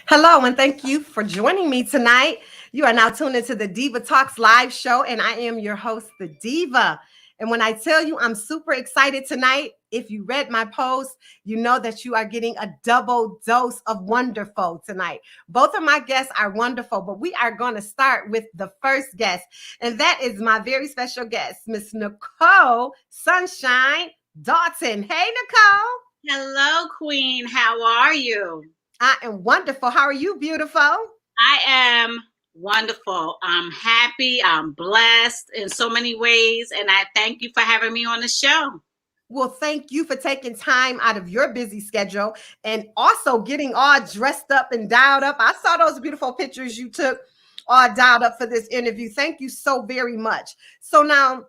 Hello, and thank you for joining me tonight. You are now tuned into the Diva Talks live show, and I am your host, the Diva. And when I tell you I'm super excited tonight, if you read my post, you know that you are getting a double dose of wonderful tonight. Both of my guests are wonderful, but we are going to start with the first guest, and that is my very special guest, Miss Nicole Sunshine Dalton. Hey, Nicole. Hello, Queen. How are you? I am wonderful. How are you, beautiful? I am wonderful. I'm happy. I'm blessed in so many ways. And I thank you for having me on the show. Well, thank you for taking time out of your busy schedule and also getting all dressed up and dialed up. I saw those beautiful pictures you took all dialed up for this interview. Thank you so very much. So now,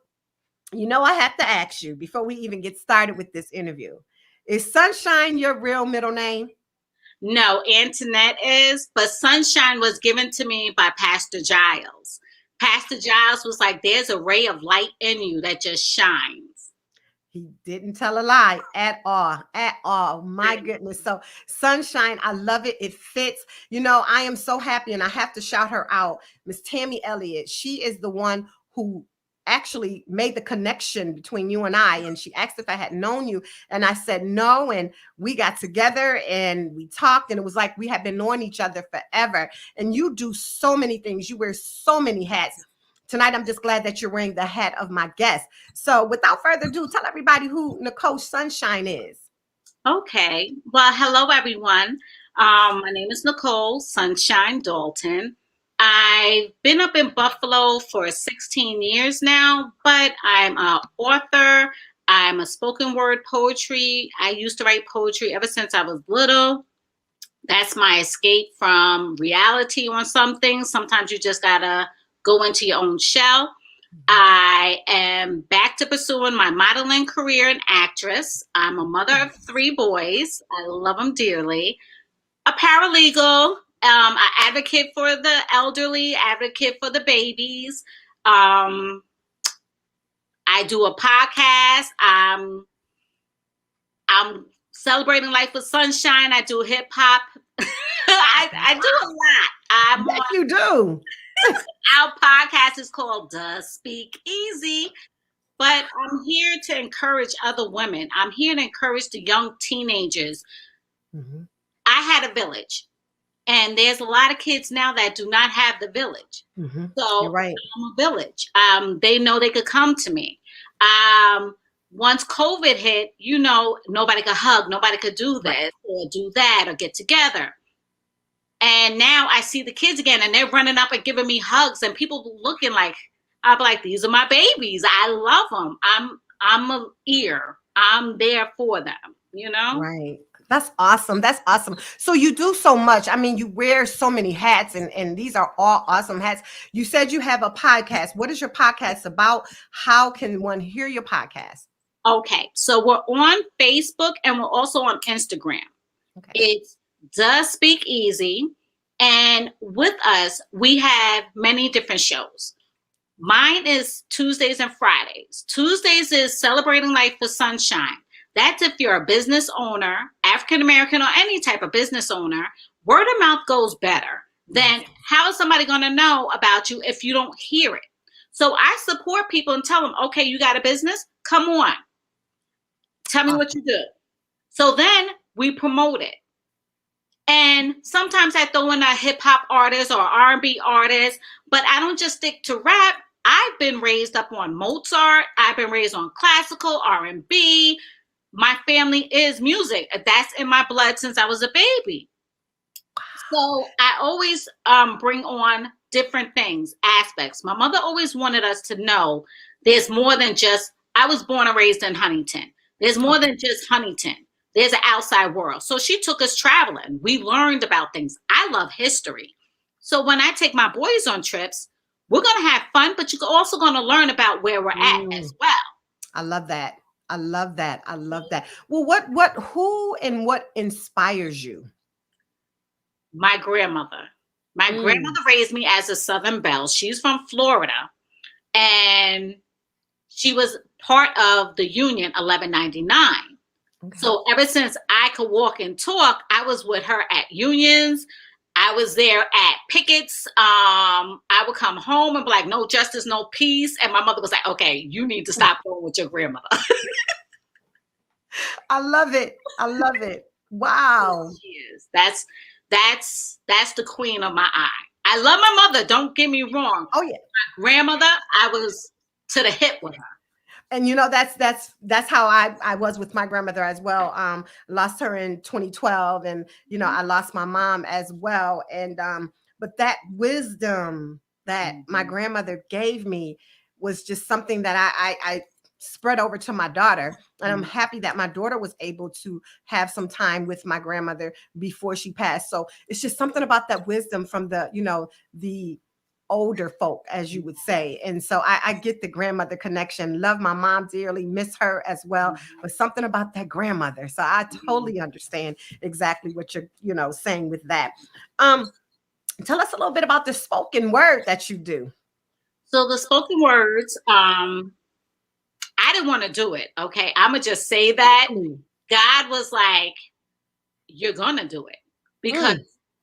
I have to ask you before we even get started with this interview. Is Sunshine your real middle name? No, Antoinette is, but Sunshine was given to me by Pastor Giles. Pastor Giles was like, there's a ray of light in you that just shines. He didn't tell a lie at all, at all. My goodness. So, Sunshine, I love it. It fits. I am so happy, and I have to shout her out. Miss Tammy Elliott. She is the one who actually made the connection between you and I. And she asked if I had known you. And I said no. And we got together and we talked. And it was like we had been knowing each other forever. And you do so many things. You wear so many hats. Tonight, I'm just glad that you're wearing the hat of my guest. So without further ado, tell everybody who Nicole Sunshine is. Okay. Well, hello, everyone. My name is Nicole Sunshine Dalton. I've been up in Buffalo for 16 years now, but I'm an author. I'm a spoken word poetry. I used to write poetry ever since I was little. That's my escape from reality on some things. Sometimes you just gotta go into your own shell. I am back to pursuing my modeling career and actress. I'm a mother of 3 boys. I love them dearly. A paralegal. I advocate for the elderly, advocate for the babies. I do a podcast. I'm celebrating life with sunshine. I do hip hop. I do a lot. Yes, you do. Our podcast is called Speak Easy, but I'm here to encourage other women. I'm here to encourage the young teenagers. Mm-hmm. I had a village, and there's a lot of kids now that do not have the village. Mm-hmm. So you're right. I'm a village. They know they could come to me. Once COVID hit, nobody could hug, nobody could do this or do that or get together. And now I see the kids again, and they're running up and giving me hugs, and people looking like, I'm like, these are my babies. I love them. I'm an ear. I'm there for them, Right. That's awesome. That's awesome. So you do so much. I mean, you wear so many hats, and these are all awesome hats. You said you have a podcast. What is your podcast about? How can one hear your podcast? Okay. So we're on Facebook, and we're also on Instagram. Okay. It's Does Speak Easy. And with us, we have many different shows. Mine is Tuesdays and Fridays. Tuesdays is Celebrating Life with Sunshine. That's if you're a business owner, African American, or any type of business owner. Word of mouth goes better. Then how is somebody going to know about you if you don't hear it? So I support people and tell them, okay, you got a business? Come on. Tell me what you do. So then we promote it. And sometimes I throw in a hip hop artist or R&B artist, but I don't just stick to rap. I've been raised up on Mozart. I've been raised on classical, R&B. My family is music. That's in my blood since I was a baby. So I always bring on different things, aspects. My mother always wanted us to know there's more than just, I was born and raised in Huntington. There's more than just Huntington. There's an outside world. So she took us traveling. We learned about things. I love history. So when I take my boys on trips, we're going to have fun, but you're also going to learn about where we're at as well. I love that. I love that. I love that. Well, who and what inspires you? My grandmother. My grandmother raised me as a Southern Belle. She's from Florida. And she was part of the Union 1199. Okay. So ever since I could walk and talk, I was with her at unions. I was there at pickets. I would come home and be like, no justice, no peace. And my mother was like, okay, you need to stop going with your grandmother. I love it. I love it. Wow. She is. That's the queen of my eye. I love my mother. Don't get me wrong. Oh yeah. My grandmother, I was to the hip with her. And that's how I was with my grandmother as well. Lost her in 2012, and I lost my mom as well. And but that wisdom that my grandmother gave me was just something that I spread over to my daughter. And I'm happy that my daughter was able to have some time with my grandmother before she passed. So it's just something about that wisdom from the older folk, as you would say. And so I get the grandmother connection. Love my mom dearly, miss her as well, but something about that grandmother. So I totally understand exactly what you're saying with that. Tell us a little bit about the spoken word that you do. So the spoken words, I didn't want to do it. Okay. I'm gonna just say that God was like, you're gonna do it, because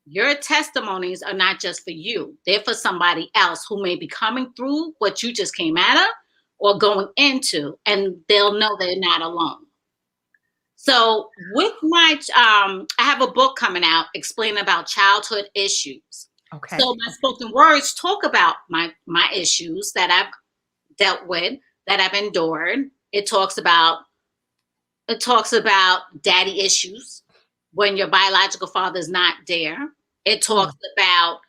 your testimonies are not just for you. They're for somebody else who may be coming through what you just came out of or going into, and they'll know they're not alone. So with my, I have a book coming out explaining about childhood issues. Okay. So my spoken words talk about my issues that I've dealt with, that I've endured. It talks about daddy issues when your biological father is not there. It talks about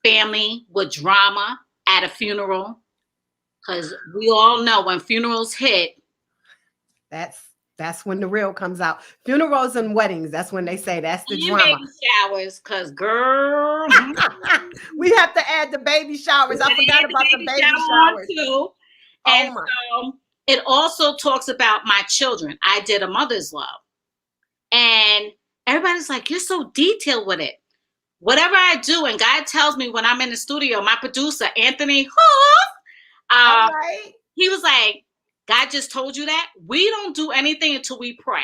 family with drama at a funeral, because we all know when funerals hit, that's when the real comes out. Funerals and weddings, that's when they say that's the drama. Baby showers, because girl, we have to add the baby showers. I forgot about the baby showers too. And so it also talks about my children. I did a mother's love, and everybody's like, you're so detailed with it. Whatever I do, and God tells me when I'm in the studio, my producer, Anthony, he was like, God just told you that? We don't do anything until we pray.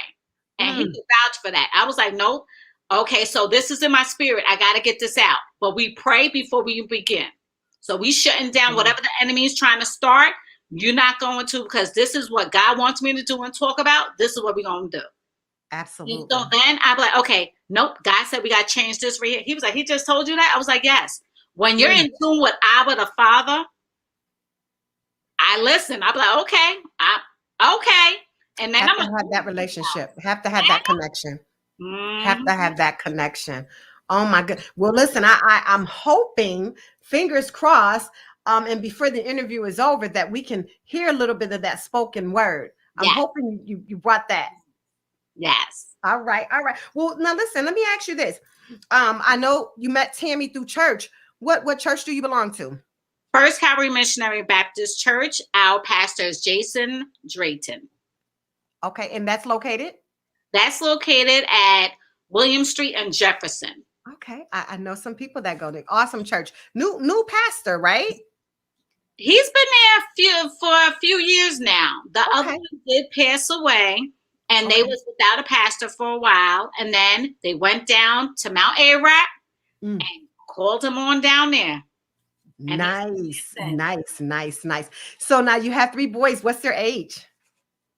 And he could vouch for that. I was like, nope. Okay, so this is in my spirit. I got to get this out. But we pray before we begin. So we shutting down whatever the enemy is trying to start. You're not going to, because this is what God wants me to do and talk about. This is what we're going to do. Absolutely. And so then I'd be like, okay, nope. God said we got to change this right here. He was like, he just told you that? I was like, yes. When you're in tune with Abba the Father, I listen. I'd be like, okay, okay. And then I'm going to have that relationship. Have to have that connection. Have to have that connection. Oh my God. Well, listen, I'm hoping, fingers crossed, and before the interview is over, that we can hear a little bit of that spoken word. I'm hoping you brought that. Yes. All right. Well, now listen, let me ask you this. I know you met Tammy through church. What church do you belong to? First Calvary Missionary Baptist Church. Our pastor is Jason Drayton. Okay, and that's located? That's located at William Street and Jefferson. Okay, I know some people that go to awesome church. New pastor, right? He's been there for a few years now. The other one did pass away, and they was without a pastor for a while, and then they went down to Mount Ararat and called him on down there. Nice. So now you have 3 boys. What's their age?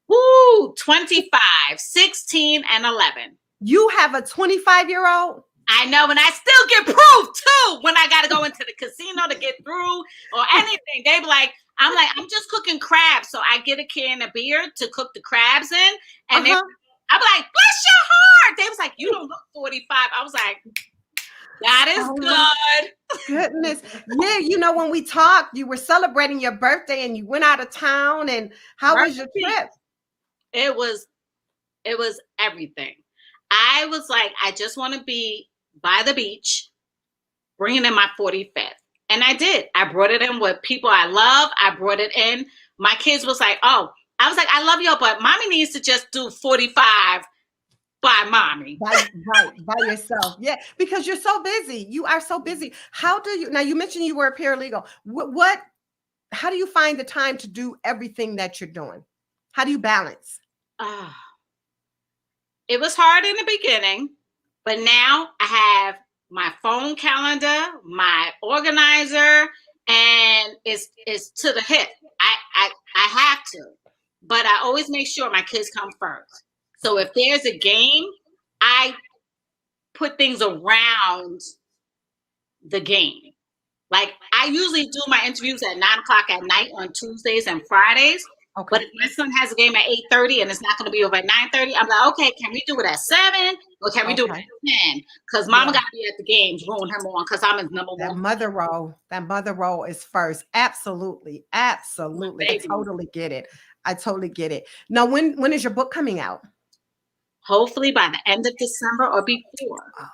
Woo, 25, 16, and 11. You have a 25-year-old? I know, and I still get proof too when I got to go into the casino to get through or anything. They be like, I'm just cooking crabs. So I get a can of beer to cook the crabs in. And I'm like, bless your heart. They was like, you don't look 45. I was like, that is good. Goodness. Yeah, when we talked, you were celebrating your birthday and you went out of town. And how was your trip? It was everything. I was like, I just want to be by the beach, bringing in my 45th. And I did. I brought it in with people I love. I brought it in. My kids was like, oh, I was like, I love y'all, but mommy needs to just do 45 by mommy. By yourself. Yeah, because you're so busy. You are so busy. How do you, now you mentioned you were a paralegal. How do you find the time to do everything that you're doing? How do you balance? It was hard in the beginning, but now I have my phone calendar, my organizer, and it's to the hip. I have to, but I always make sure my kids come first. So if there's a game, I put things around the game. Like I usually do my interviews at 9:00 at night on Tuesdays and Fridays. Okay. But if my son has a game at 8:30 and it's not going to be over at 9:30, I'm like, okay, can we do it at 7 or can we do it at 10? Because Mama got to be at the games, rooting him on because I'm his number one. That mother role is first. Absolutely, absolutely. I totally get it. Now, when is your book coming out? Hopefully by the end of December or before. Oh,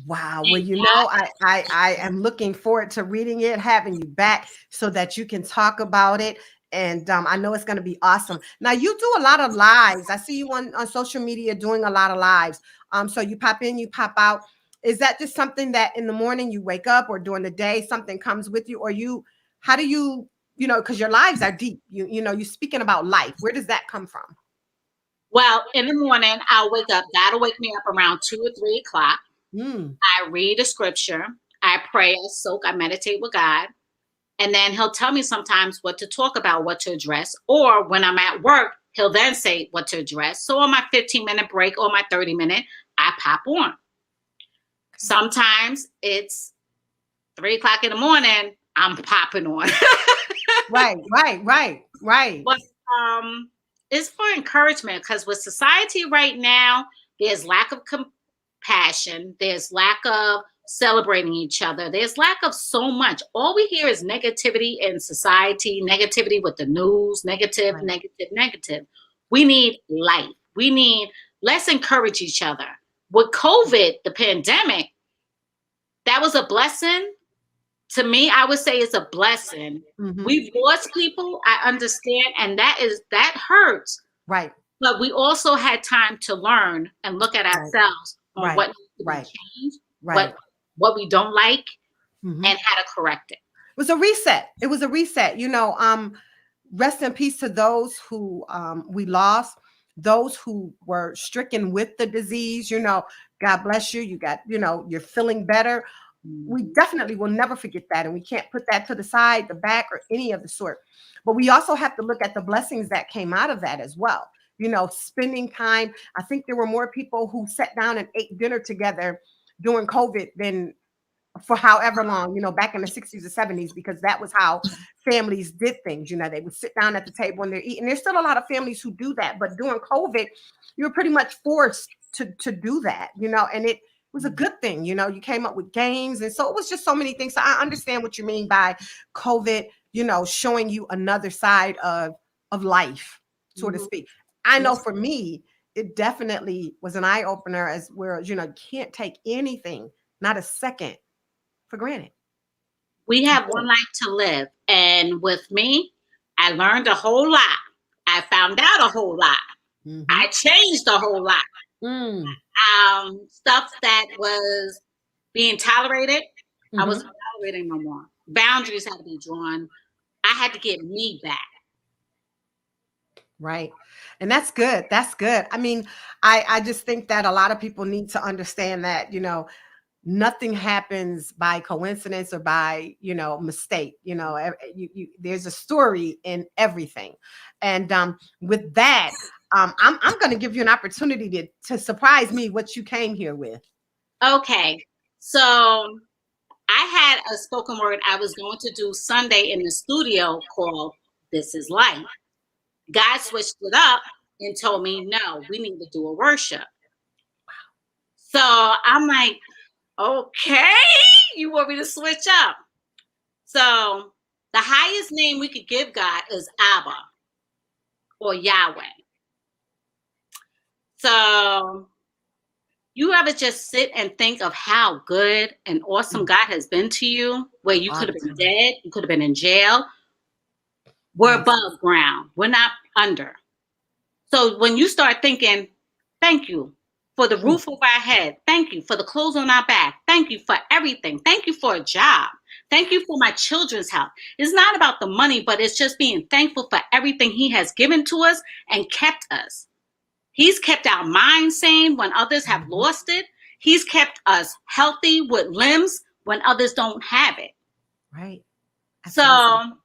wow. Well, I am looking forward to reading it, having you back so that you can talk about it. And I know it's going to be awesome. Now, you do a lot of lives. I see you on social media doing a lot of lives. So you pop in, you pop out. Is that just something that in the morning you wake up or during the day, something comes with you? Or how do you, because your lives are deep. You're speaking about life. Where does that come from? Well, in the morning, I'll wake up. God will wake me up around 2 or 3 o'clock. I read a scripture. I pray, I soak, I meditate with God. And then he'll tell me sometimes what to talk about, what to address. Or when I'm at work, he'll then say what to address. So on my 15-minute break or my 30-minute, I pop on. Sometimes it's 3 o'clock in the morning, I'm popping on. Right. But it's for encouragement because with society right now, there's lack of compassion. There's lack of celebrating each other. There's lack of so much. All we hear is negativity in society, negativity with the news, negative. We need life. Let's encourage each other. With COVID, the pandemic, that was a blessing. To me, I would say it's a blessing. We've lost people, I understand, and that hurts. Right. But we also had time to learn and look at ourselves on what needs to be changed, what we don't like, and how to correct it. It was a reset. Rest in peace to those who we lost, those who were stricken with the disease. God bless you. You got, you're feeling better. We definitely will never forget that. And we can't put that to the side, the back, or any of the sort. But we also have to look at the blessings that came out of that as well. Spending time. I think there were more people who sat down and ate dinner together during COVID than for however long, back in the 60s or 70s, because that was how families did things. They would sit down at the table and they're eating. There's still a lot of families who do that. But during COVID, you were pretty much forced to do that, and it was a good thing. You came up with games. And so it was just so many things. So I understand what you mean by COVID, showing you another side of life, so to speak. I know for me, it definitely was an eye opener as where, you can't take anything, not a second, for granted. We have one life to live. And with me, I learned a whole lot. I found out a whole lot. I changed a whole lot. Stuff that was being tolerated, I wasn't tolerating no more. Boundaries had to be drawn. I had to get me back. Right. And that's good. That's good. I mean, I just think that a lot of people need to understand that, nothing happens by coincidence or by, mistake. There's a story in everything. And with that, I'm going to give you an opportunity to surprise me what you came here with. Okay. So I had a spoken word I was going to do Sunday in the studio called This Is Life. God switched it up and told me, no, we need to do a worship. So I'm like, okay, you want me to switch up? So the highest name we could give God is Abba or Yahweh. So you ever just sit and think of how good and awesome God has been to you, where you could have been dead, you could have been in jail. We're above ground. We're not under. So when you start thinking, thank you for the roof over our head. Thank you for the clothes on our back. Thank you for everything. Thank you for a job. Thank you for my children's health. It's not about the money, but it's just being thankful for everything he has given to us and kept us. He's kept our mind sane when others have lost it. He's kept us healthy with limbs when others don't have it. Right. Absolutely. So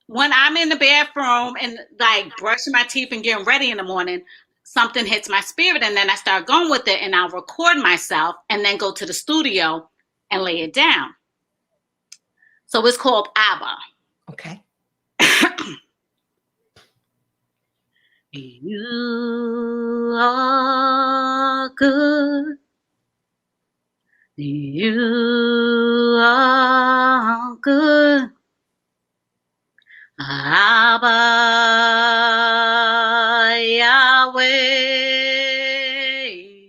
when I'm in the bathroom and like brushing my teeth and getting ready in the morning, something hits my spirit and then I start going with it and I'll record myself and then go to the studio and lay it down. So it's called ABBA. Okay. You are good. You are good. Abba Yahweh,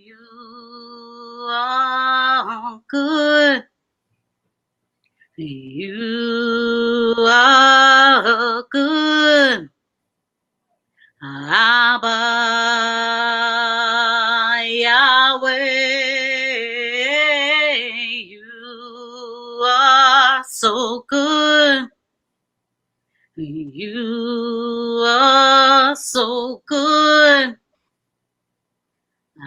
you are good. You are good. Abba Yahweh, you are so good. You are so good.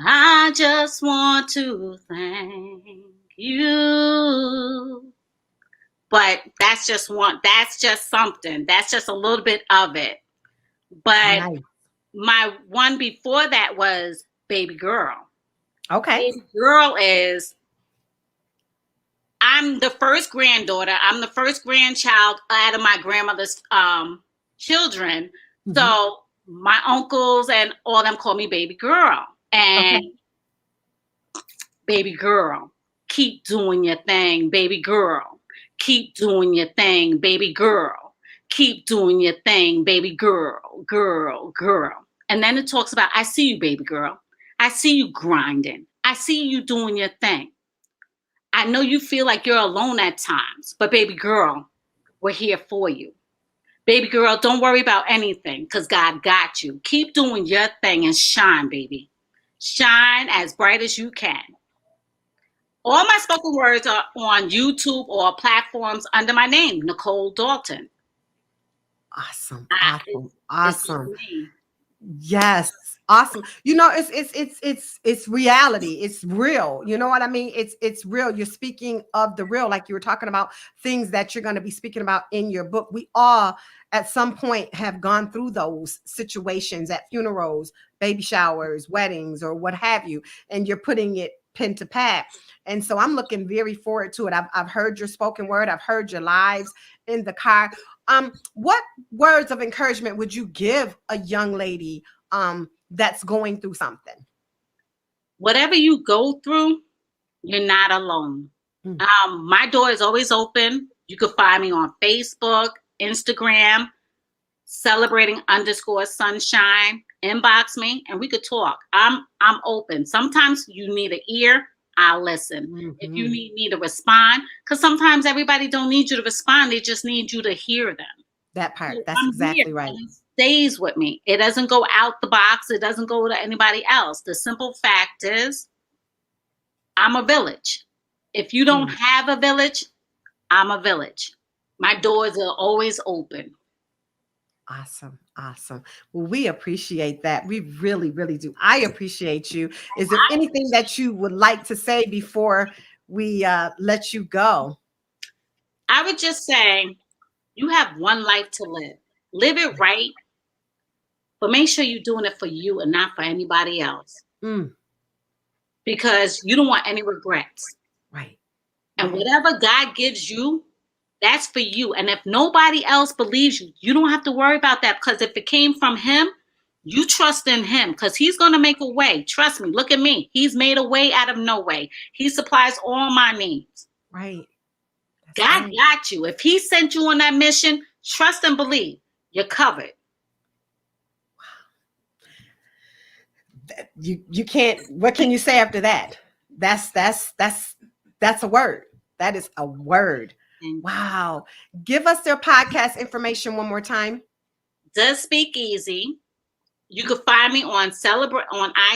I just want to thank you. But that's just something. That's just a little bit of it. But Nice. my one before that was Baby Girl. Okay. Baby Girl is, I'm the first granddaughter. I'm the first grandchild out of my grandmother's children. Mhm. So my uncles and all them call me Baby Girl. And Okay. Baby Girl, keep doing your thing, baby girl. Keep doing your thing, baby girl. Keep doing your thing, baby girl, girl, girl. And then it talks about, I see you, baby girl. I see you grinding. I see you doing your thing. I know you feel like you're alone at times, but baby girl, we're here for you. Baby girl, don't worry about anything because God got you. Keep doing your thing and shine, baby. Shine as bright as you can. All my spoken words are on YouTube or platforms under my name, Nicole Dalton. Awesome. It's, Awesome. it's just Awesome. me. Yes. Awesome. You know, it's reality. It's real. You know what I mean? It's real. You're speaking of the real, like you were talking about things that you're going to be speaking about in your book. We all at some point have gone through those situations at funerals, baby showers, weddings, or what have you, and you're putting it pen to pad. And so I'm looking very forward to it. I've heard your spoken word. I've heard your lives in the car. What words of encouragement would you give a young lady that's going through something? Whatever you go through, you're not alone. Mm. My door is always open. You can find me on Facebook, Instagram, celebrating_sunshine. Inbox me and we could talk. I'm open. Sometimes you need an ear, I'll listen. If you Mm-hmm. need me to respond, because sometimes everybody don't need you to respond, they just need you to hear them. That part. So That's I'm here exactly right. and it stays with me. It doesn't go out the box. It doesn't go to anybody else. The simple fact is I'm a village. If you don't Mm. have a village, I'm a village. My doors are always open. Awesome. Awesome. Well, we appreciate that. We really, really do. I appreciate you. Is there anything that you would like to say before we let you go? I would just say you have one life to live. Live it right, but make sure you're doing it for you and not for anybody else Mm. because you don't want any regrets. Right. And Right. whatever God gives you, that's for you. And if nobody else believes you, you don't have to worry about that because if it came from Him, you trust in Him because He's going to make a way. Trust me. Look at me. He's made a way out of no way. He supplies all my needs. Right. That's God right. got you. If He sent you on that mission, trust and believe. You're covered. You can't, what can you say after that? That's a word. That is a word. Wow. Give us their podcast information one more time. Does Speak Easy. You can find me on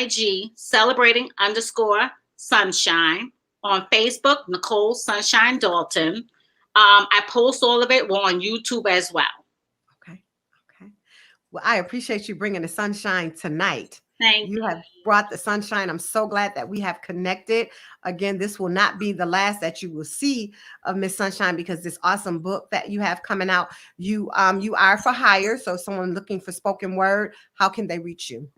IG, celebrating_sunshine. On Facebook, Nicole Sunshine Dalton. I post all of it. We're on YouTube as well. Okay. Okay. Well, I appreciate you bringing the sunshine tonight. Thank You you. have brought the sunshine. I'm so glad that we have connected. Again, this will not be the last that you will see of Miss Sunshine, because this awesome book that you have coming out, you are for hire. So someone looking for spoken word, how can they reach you?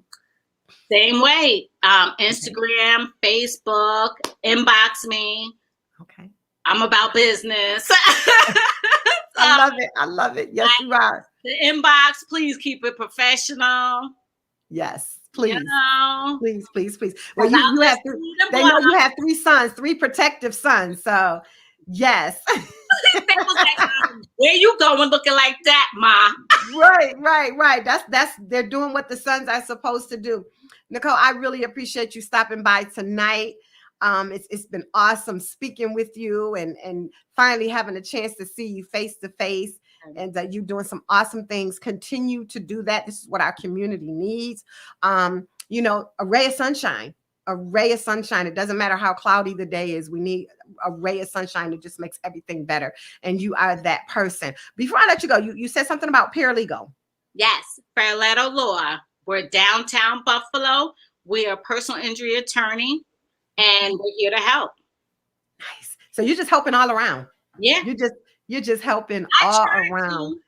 Same way. Instagram, Facebook, inbox me. Okay. I'm about business. I love it. I love it. Yes, you are. The inbox, please keep it professional. Yes, You please. know, Please, please, please. Well, because I you have listen three, to the they know you have three sons, three protective sons. So yes. They was like, where you going looking like that, Ma? Right. That's they're doing what the sons are supposed to do. Nicole, I really appreciate you stopping by tonight. It's been awesome speaking with you and finally having a chance to see you face to face. And you're doing some awesome things. Continue to do that. This is what our community needs. A ray of sunshine. A ray of sunshine. It doesn't matter how cloudy the day is. We need a ray of sunshine that just makes everything better. And you are that person. Before I let you go, you said something about paralegal. Yes, Fairletto Law. We're downtown Buffalo. We are a personal injury attorney, and we're here to help. Nice. So you're just helping all around. Yeah. You're just helping I all try around. to.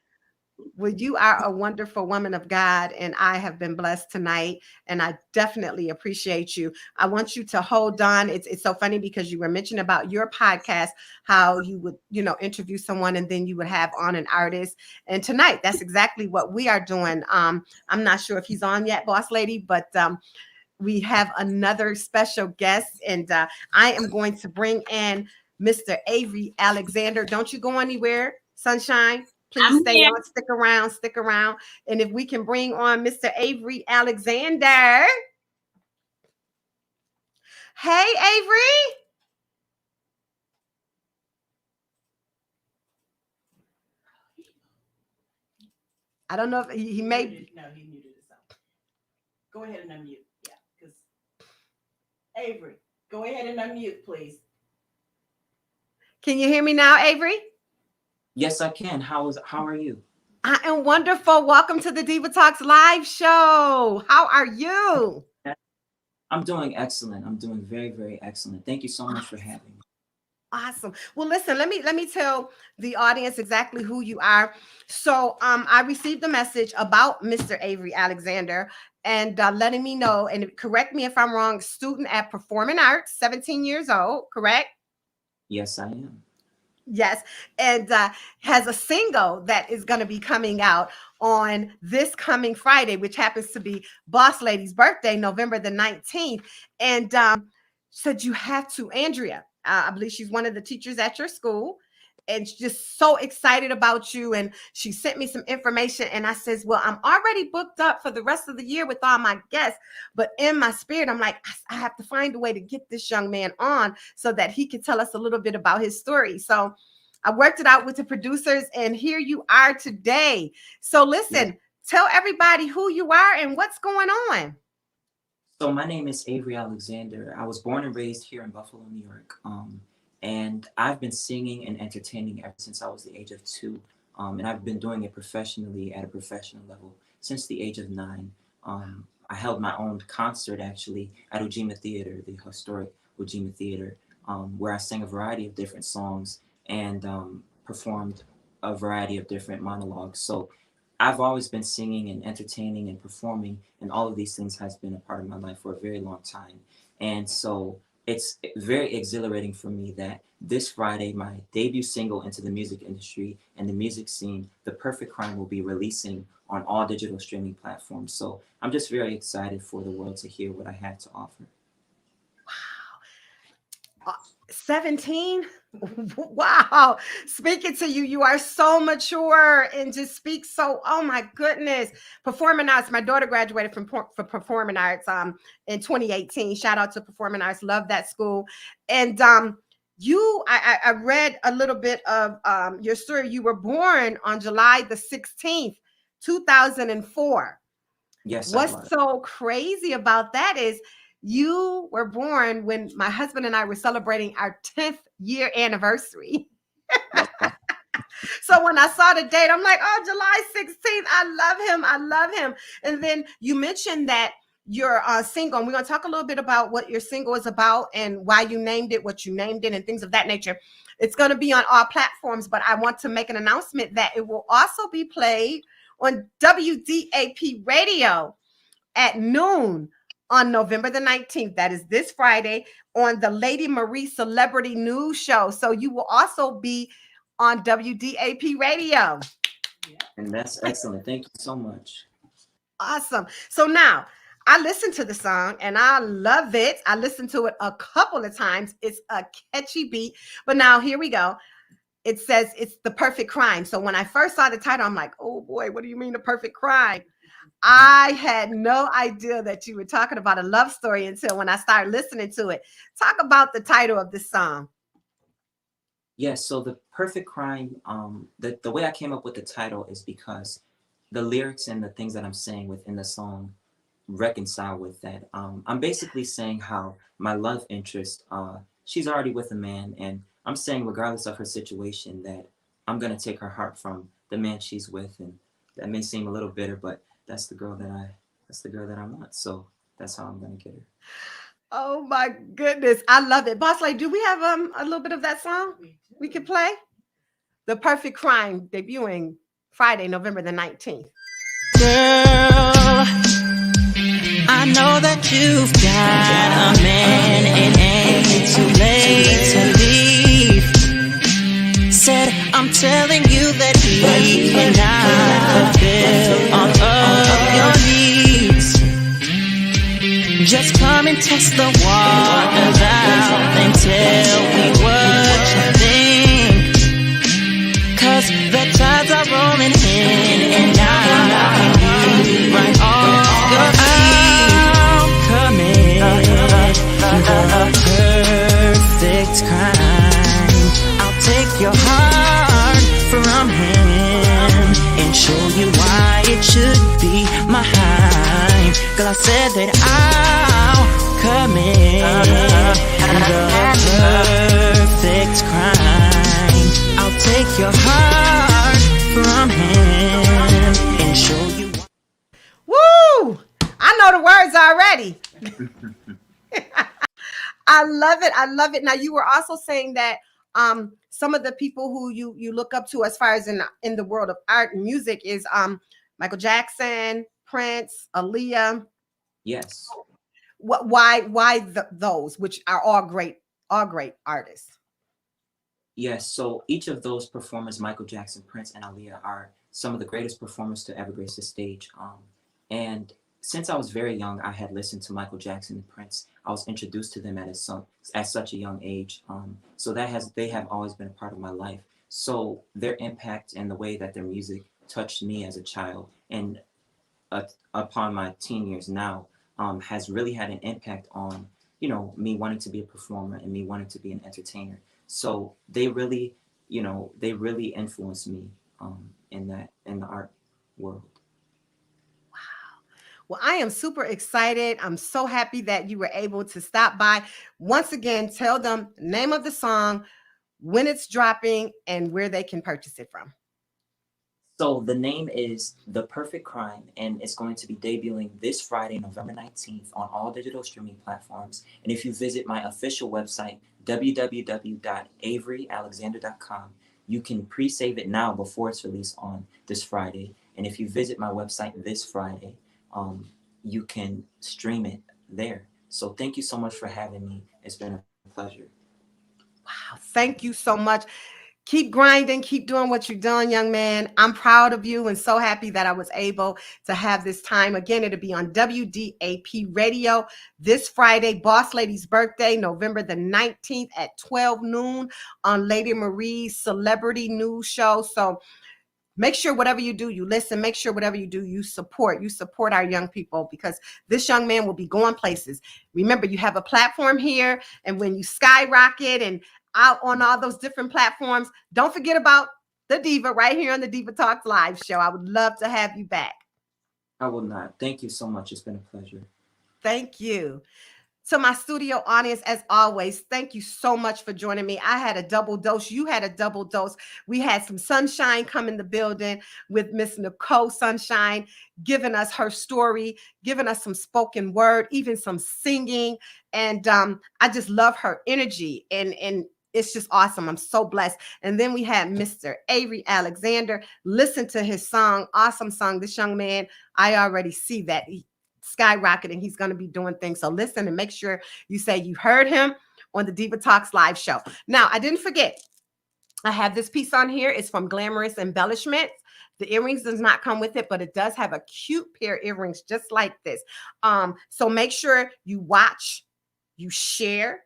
Well, you are a wonderful woman of God, and I have been blessed tonight, and I definitely appreciate you. I want you to hold on. It's so funny because you were mentioning about your podcast, how you would, interview someone and then you would have on an artist. And tonight, that's exactly what we are doing. I'm not sure if he's on yet, boss lady, but we have another special guest, and I am going to bring in Mr. Avery Alexander. Don't you go anywhere, Sunshine. Please I'm stay here. on, stick around. And if we can bring on Mr. Avery Alexander. Hey, Avery. I don't know if he may. No, he muted himself. Go ahead and unmute. Yeah, because Avery, go ahead and unmute, please. Can you hear me now, Avery? Yes, I can. How are you? I am wonderful. Welcome to the Diva Talks live show. How are you? I'm doing excellent. I'm doing very, very excellent. Thank you so much for having me. Awesome. Well, listen, let me tell the audience exactly who you are. So I received a message about Mr. Avery Alexander and letting me know, and correct me if I'm wrong, student at Performing Arts, 17 years old, correct? Yes, I am. Yes, and has a single that is going to be coming out on this coming Friday, which happens to be Boss Lady's birthday, November the 19th. And said you have to, Andrea, I believe she's one of the teachers at your school, and she's just so excited about you. And she sent me some information, and I says, well, I'm already booked up for the rest of the year with all my guests, but in my spirit, I'm like, I have to find a way to get this young man on so that he can tell us a little bit about his story. So I worked it out with the producers, and here you are today. So listen, tell everybody who you are and what's going on. So my name is Avery Alexander. I was born and raised here in Buffalo, New York. And I've been singing and entertaining ever since I was the age of 2. And I've been doing it professionally at a professional level since the age of 9. I held my own concert actually at Ujima Theater, the historic Ujima Theater, where I sang a variety of different songs and performed a variety of different monologues. So I've always been singing and entertaining and performing, and all of these things has been a part of my life for a very long time. And so it's very exhilarating for me that this Friday, my debut single into the music industry and the music scene, The Perfect Crime, will be releasing on all digital streaming platforms. So I'm just very excited for the world to hear what I have to offer. Wow. 17? Wow. Speaking to you, you are so mature and just speak so, oh my goodness. Performing arts. My daughter graduated from for Performing Arts in 2018. Shout out to Performing Arts. Love that school. And I read a little bit of your story. You were born on July the 16th, 2004. Yes, What's so crazy about that is you were born when my husband and I were celebrating our 10th year anniversary. So when I saw the date, I'm like, oh, July 16th. I love him. And then you mentioned that your single. And we're going to talk a little bit about what your single is about and why you named it, what you named it, and things of that nature. It's going to be on all platforms, but I want to make an announcement that it will also be played on WDAP radio at noon on November the 19th. That is this Friday on the Lady Marie Celebrity News Show. So you will also be on WDAP radio. And that's excellent. Thank you so much. Awesome. So now I listened to the song and I love it. I listened to it a couple of times. It's a catchy beat. But now here we go. It says it's the perfect crime. So when I first saw the title, I'm like, oh boy, what do you mean the perfect crime? I had no idea that you were talking about a love story until when I started listening to it. Talk about the title of this song. Yes, so the perfect crime, the way I came up with the title is because the lyrics and the things that I'm saying within the song reconcile with that. I'm basically saying how my love interest, she's already with a man, and I'm saying regardless of her situation that I'm gonna take her heart from the man she's with, and that may seem a little bitter, but that's the girl that I want. So that's how I'm gonna get her. Oh my goodness, I love it. Boss Lady, do we have a little bit of that song we could play? The Perfect Crime, debuting Friday, November the 19th. Girl, I know that you've got a man and ain't too late to leave. Said I'm telling you that he cannot fulfill all of your needs. Just come and test the waters out and tell me what you think. 'Cause the tides are rolling in and out, and you right off your feet. I'm coming, the perfect crime. I'll take your heart from him and show you why it should be mine. 'Cause I said that I'll come in, the perfect crime. I'll take your heart from him and show you. Woo! I know the words already. I love it. I love it. Now you were also saying that some of the people who you look up to as far as in the world of art and music is Michael Jackson, Prince, Aaliyah. Yes. Why those, which are all great artists? Yes, so each of those performers, Michael Jackson, Prince, and Aaliyah, are some of the greatest performers to ever grace the stage. And since I was very young, I had listened to Michael Jackson and Prince. I was introduced to them at such a young age. So they have always been a part of my life. So their impact and the way that their music touched me as a child and upon my teen years now has really had an impact on, me wanting to be a performer and me wanting to be an entertainer. So they really influenced me in the art world. Well, I am super excited. I'm so happy that you were able to stop by. Once again, tell them the name of the song, when it's dropping, and where they can purchase it from. So the name is The Perfect Crime, and it's going to be debuting this Friday, November 19th on all digital streaming platforms. And if you visit my official website, www.averyalexander.com, you can pre-save it now before it's released on this Friday. And if you visit my website this Friday, you can stream it there. So thank you so much for having me. It's been a pleasure. Wow, thank you so much. Keep grinding, keep doing what you're doing, young man. I'm proud of you and so happy that I was able to have this time. Again, it'll be on WDAP radio this Friday, Boss Lady's birthday, November the 19th at 12 noon on Lady Marie's Celebrity News Show. So make sure whatever you do, you listen. Make sure whatever you do, you support. You support our young people because this young man will be going places. Remember, you have a platform here, and when you skyrocket and out on all those different platforms, don't forget about the Diva right here on the Diva Talks Live show. I would love to have you back. I will not. Thank you so much. It's been a pleasure. Thank you. To my studio audience, as always, thank you so much for joining me. I had a double dose. You had a double dose. We had some sunshine come in the building with Miss Nicole Sunshine, giving us her story, giving us some spoken word, even some singing. And I just love her energy. And it's just awesome. I'm so blessed. And then we had Mr. Avery Alexander. Listen to his song. Awesome song. This young man, I already see that. Skyrocketing. He's going to be doing things. So listen and make sure you say you heard him on the Diva Talks live show. Now, I didn't forget. I have this piece on here. It's from Glamorous Embellishments. The earrings does not come with it, but it does have a cute pair of earrings just like this. So make sure you watch, you share,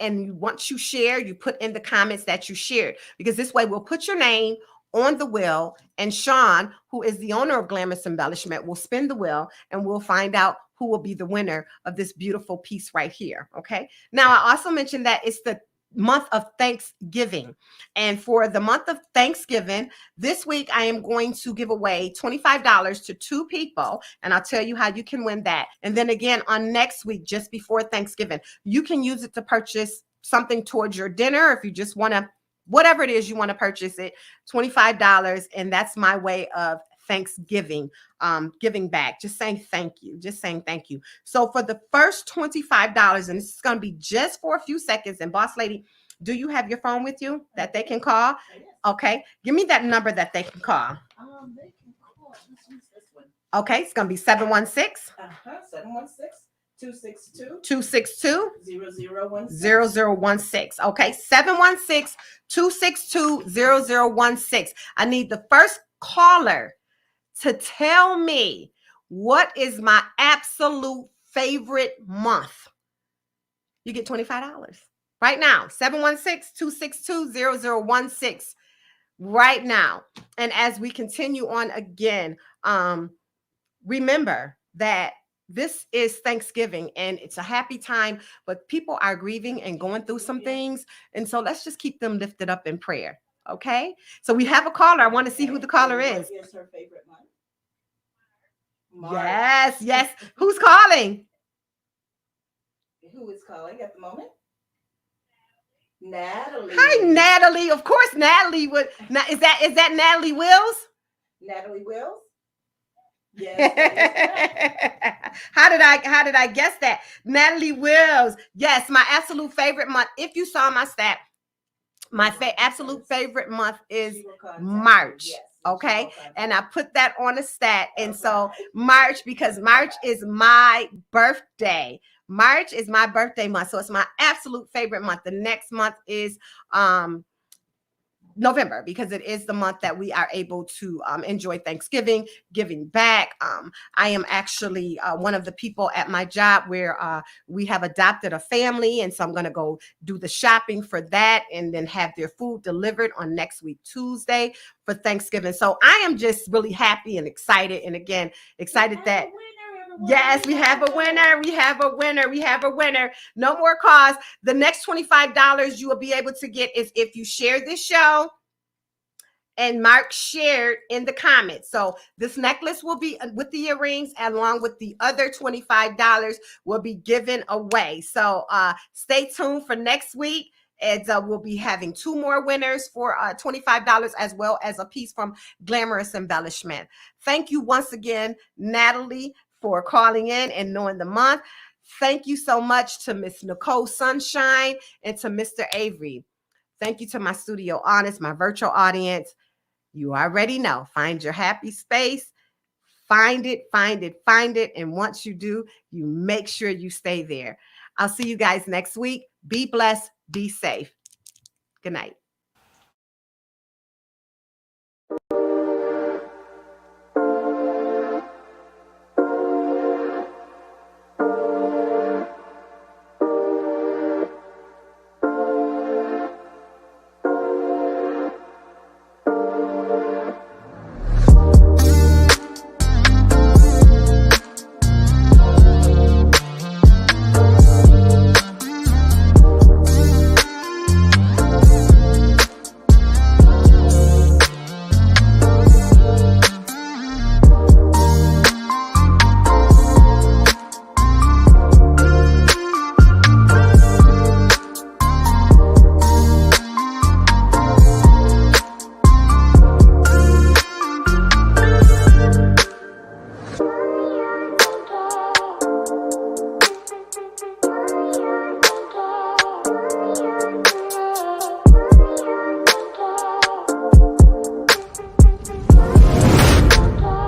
and once you share, you put in the comments that you shared, because this way we'll put your name on the wheel, and Sean, who is the owner of Glamorous Embellishment, will spin the wheel, and we'll find out who will be the winner of this beautiful piece right here. Okay. Now, I also mentioned that it's the month of Thanksgiving, and for the month of Thanksgiving this week, I am going to give away $25 to 2 people, and I'll tell you how you can win that. And then again on next week, just before Thanksgiving, you can use it to purchase something towards your dinner. If you just want to, whatever it is you want to purchase it, $25. And that's my way of Thanksgiving, giving back, just saying thank you, just saying thank you. So for the first $25, and this is going to be just for a few seconds. And Boss Lady, do you have your phone with you that they can call? Okay, give me that number that they can call. They can call. Let's use this one. Okay, it's going to be 716 716 262 0016. 0016. Okay, 716-262-0016. I need the first caller to tell me what is my absolute favorite month. You get $25 right now. 716-262-0016 right now. And as we continue on again, remember that this is Thanksgiving and it's a happy time, but people are grieving and going through some things. And so let's just keep them lifted up in prayer. Okay. So we have a caller. I want to see who the caller is. What is her favorite month? Yes. Yes. Who's calling? Who is calling at the moment? Natalie. Hi, Natalie. Of course, Natalie would. Is that Natalie Wills? Natalie Wills? Yes. How did I guess that? Natalie Wills. Yes, my absolute favorite month. If you saw my stat, my absolute favorite month is March. Yes, okay. And I put that on a stat. And so March, because March is my birthday. March is my birthday month. So it's my absolute favorite month. The next month is November, because it is the month that we are able to enjoy Thanksgiving, giving back. I am actually one of the people at my job where we have adopted a family. And so I'm going to go do the shopping for that and then have their food delivered on next week, Tuesday, for Thanksgiving. So I am just really happy and excited. And again, excited that yes, we have a winner. We have a winner. We have a winner. No more calls. The next $25 you will be able to get is if you share this show and Mark shared in the comments. So this necklace will be with the earrings, along with the other $25 will be given away. So stay tuned for next week. And we'll be having 2 more winners for $25, as well as a piece from Glamorous Embellishment. Thank you once again, Natalie, for calling in and knowing the month. Thank you so much to Miss Nicole Sunshine and to Mr. Avery. Thank you to my studio audience, my virtual audience. You already know, find your happy space, find it, find it, find it. And once you do, you make sure you stay there. I'll see you guys next week. Be blessed, be safe. Good night.